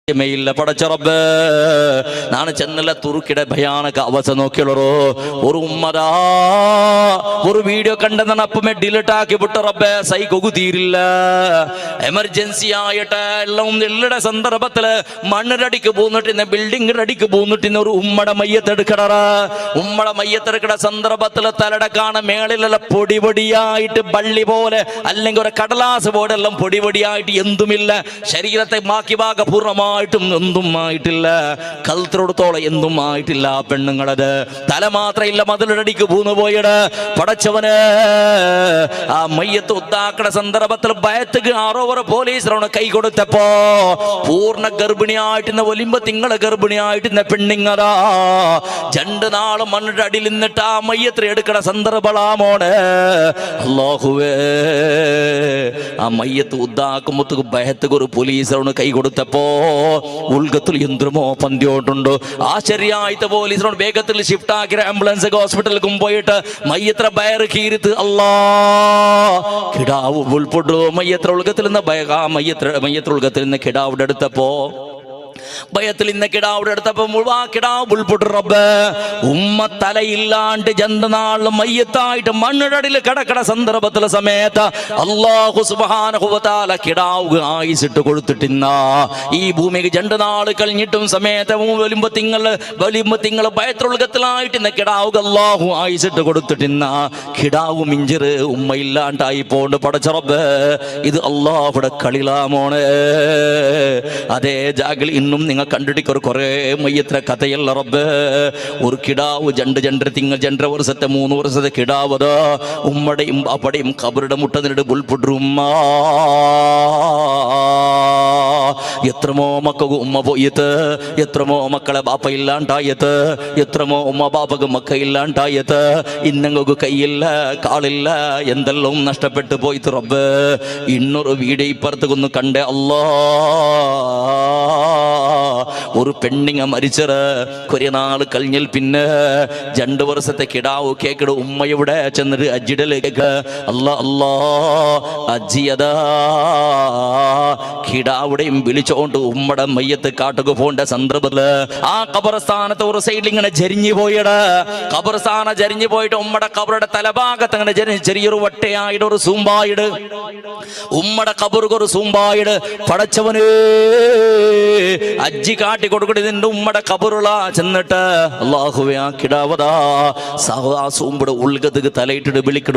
മെയില്ല പടച്ച റബ്ബേ നാണ് ചെന്നല്ല തുർക്കിയുടെ ഭയാനക അവസ്ഥ നോക്കിയുള്ളൂ ഒരു ഉമ്മതാ ഒരു വീഡിയോ കണ്ടെന്നാണ് അപ്പമേ ഡിലീറ്റ് ആക്കി വിട്ട റബ്ബേ സൈകൊകു തീരില്ല എമർജൻസി ആയിട്ട് എല്ലാം എല്ലയുടെ സന്ദർഭത്തില് മണ്ണിരടിക്ക് പോന്നിട്ട് ബിൽഡിംഗ് അടിക്ക് പോന്നിട്ട് ഒരു ഉമ്മടെ മയ്യത്തെടുക്കട ഉമ്മടെ മയ്യത്തെടുക്കട സന്ദർഭത്തില് തലയുടെ കാണ മേളിലുള്ള പൊടി പൊടിയായിട്ട് ബള്ളി പോലെ അല്ലെങ്കിൽ ഒരു കടലാസ് പോലെ എല്ലാം പൊടി പൊടിയായിട്ട് എന്തുമില്ല ശരീരത്തെ ബാക്കി ഭാഗ പൂർണ്ണമായി എന്തും ആയിട്ടില്ല കൽത്തെടുത്തോളം എന്തും ആയിട്ടില്ല പെണ്ണുങ്ങളത് തല മാത്രമില്ല മതിലടിക്ക് പൂന്നു പോയിട് പടച്ചവന് ആ മയ്യത്ത് ഉദ്ധാക്കണ സന്ദർഭത്തിൽ ഭയത്തുക്ക് ആറോവർ പോലീസിനോട് കൈ കൊടുത്തപ്പോ പൂർണ്ണ ഗർഭിണിയായിട്ടിരുന്ന ഒലിമ്പ തിങ്കള് ഗർഭിണിയായിട്ടിരുന്ന പെണ്ണുങ്ങളാ 2 നാള് മണ്ണിന്റെ അടിയിൽ നിന്നിട്ട് ആ മയ്യത്ത് എടുക്കണ സന്ദർഭമാമോട് അല്ലാഹുവേ ആ മയ്യത്ത് ഉദ്ധാക്കുമ്പോ ഭയത്തുക്ക് ഒരു പോലീസിനോട് കൈ കൊടുത്തപ്പോ ഉൾഗത്തിൽ യന്ത്രമോ പന്തിയോട്ടുണ്ടോ ആ ശരിയായിട്ട് പോലീസിനോട് വേഗത്തിൽ ഷിഫ്റ്റ് ആക്കി ആംബുലൻസ് ഹോസ്പിറ്റലിലേക്കും പോയിട്ട് മയ്യത്ര ബയറ് കീരിത്ത് അല്ലാ കിടാവ് ഉൾപ്പെട്ടു മയ്യത്ര ഉൾഗത്തിൽ നിന്ന് മയ്യത്ര ഉൾഗത്തിൽ നിന്ന് കിടാവിടെ എടുത്തപ്പോ ഭയത്തിൽ ഇന്ന് കിടാവിടെ എടുത്തപ്പോ മുഴുവാ കിടാവ് ഉൾപ്പെട്ടു റബ്ബ് ഉമ്മ തലയില്ലാണ്ട് 2 നാളിൽ മയ്യത്തായിട്ട് മണ്ണിടടിൽ കിടക്കണ സന്ദർഭത്തിലെ സമയത്ത് അല്ലാഹു സുബ്ഹാനഹു വ തആല കിടാവ് ആയുസിട്ട് കൊടുത്തിട്ടിന്ന ഈ ഭൂമിക്ക് 2 നാൾ കഴിഞ്ഞിട്ടും സമയത്ത് വരുമ്പോ തിങ്കൾ ഭയത്രുൾഗത്തിലായിട്ട് ഇന്ന് കിടാവ് അല്ലാഹു ആയുസിട്ട് കൊടുത്തിട്ടിന്ന കിടാവ് മിഞ്ചറ് ഉമ്മ ഇല്ലാണ്ടായി പോണ്ട് പടച്ച റബ്ബ് ഇത് അല്ലാഹുടെ കളിലാമോണ് അതേ ജാഗിൽ ഇന്നും നിങ്ങൾ കണ്ടിട്ട് കുറേ മയ്യത്ര കഥയല്ല റബ്ബ് ഒരു കിടാവ് 2 വർഷത്തെ 3 വർഷത്തെ കിടാവത് ഉമ്മടെയും അപ്പടെയും കബറുടെ മുട്ടനിട്ട് ഉൾപ്പെടുമ്മ എത്രമോ മക്കൾക്ക് ഉമ്മ പോയത് എത്രമോ മക്കളെ ബാപ്പ ഇല്ലാണ്ടായത് എത്രമോ ഉമ്മ ബാപ്പക്ക് മക്ക ഇല്ലാണ്ടായത് ഇന്നങ്ങൾക്ക് കൈയില്ല കാളില്ല എന്തെല്ലാം നഷ്ടപ്പെട്ടു പോയിട്ട് റബ്ബ് ഇന്നൊരു വീട് ഇപ്പുറത്തേക്കൊന്ന് കണ്ടേ അല്ലാ ഒരു പെണ്ണിങ്ങ മരിച്ചത് കുറേ നാൾ കഴിഞ്ഞാൽ പിന്നെ 2 വർഷത്തെ കിടാവ് കേക്കട് ഉമ്മയുടെ ചെന്നിട്ട് അജ്ജിടലേക്ക് അല്ലാ അല്ലാ അജ്ജിയതാ കിടാവുടെയും വിളിച്ചോണ്ട് ഉമ്മടെ മയ്യത്ത് കാട്ടുക പോണ്ട സന്ദർഭത്തില് ആ ഖബർസ്ഥാനത്ത് ഒരു സൈഡിൽ ഇങ്ങനെ ജരിഞ്ഞു പോയിട് ഖബർസ്ഥാനം ജരിഞ്ഞു പോയിട്ട് ഉമ്മടെ ഖബറുടെ തലഭാഗത്ത് അങ്ങനെ ചെറിയൊരു വട്ടയായിട്ട് ഒരു സൂമ്പായിട് ഉമ്മടെ ഖബർക്ക് ഒരു സൂമ്പായിട് പടച്ചവന് അജ്ജി കാട്ടി കൊടുക്കട്ടെ നിന്റെ ഉമ്മടെ ഖബറുള്ള ചെന്നിട്ട് അല്ലാഹുവേ ആ കിടാവതാ സൂമ്പടെ ഉൾഗതക്ക് തലയിട്ടിട്ട് വിളിക്കട